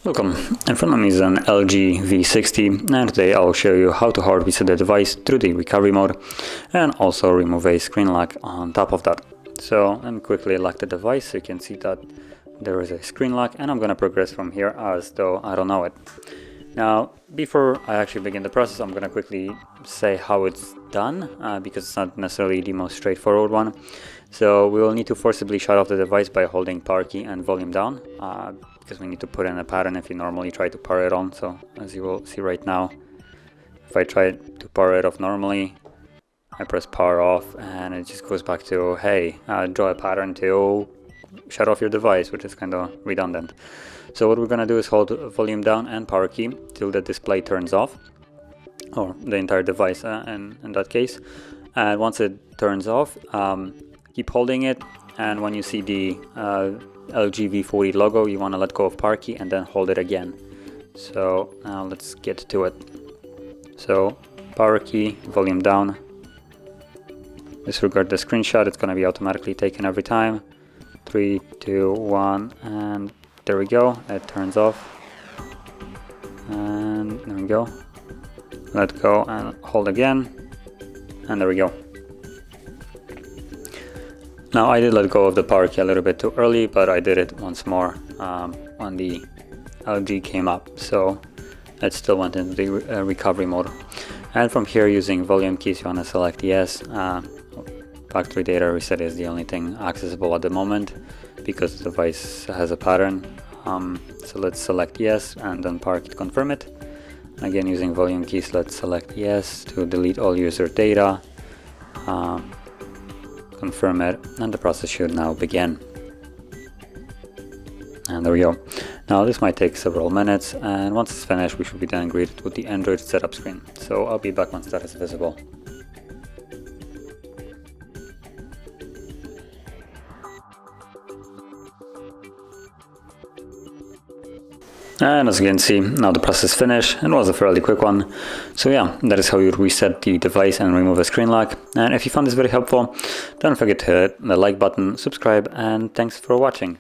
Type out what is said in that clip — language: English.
Welcome, in front of me is an LG V60 and today I'll show you how to hard reset the device through the recovery mode and also remove a screen lock on top of that. So let me quickly lock the device so you can see that there is a screen lock, and I'm going to progress from here as though I don't know it. Now before I actually begin the process, I'm going to quickly say how it's done because it's not necessarily the most straightforward one. So we will need to forcibly shut off the device by holding power key and volume down because we need to put in a pattern if you normally try to power it on. So as you will see right now, if I try to power it off normally, I press power off and it just goes back to, hey, draw a pattern to shut off your device, which is kind of redundant. So what we're going to do is hold volume down and power key till the display turns off, or the entire device in that case. And once it turns off, keep holding it, and when you see the LG V40 logo, you want to let go of power key and then hold it again. So now let's get to it. So power key, volume down. Disregard the screenshot, it's going to be automatically taken every time. 3, 2, 1, and there we go, it turns off. And there we go. Let go and hold again, and there we go. Now I did let go of the power key a little bit too early, but I did it once more when the LG came up, so it still went into the recovery mode. And from here, using volume keys, you want to select yes. Factory data reset is the only thing accessible at the moment because the device has a pattern. So let's select yes and then power key to confirm it. Again, using volume keys, let's select yes to delete all user data. Confirm it, and the process should now begin. And there we go. Now this might take several minutes, and once it's finished we should be then greeted with the Android setup screen. So I'll be back once that is visible. And as you can see, now the process is finished. It was a fairly quick one. So yeah, that is how you reset the device and remove a screen lock. And if you found this very helpful, don't forget to hit the like button, subscribe, and thanks for watching.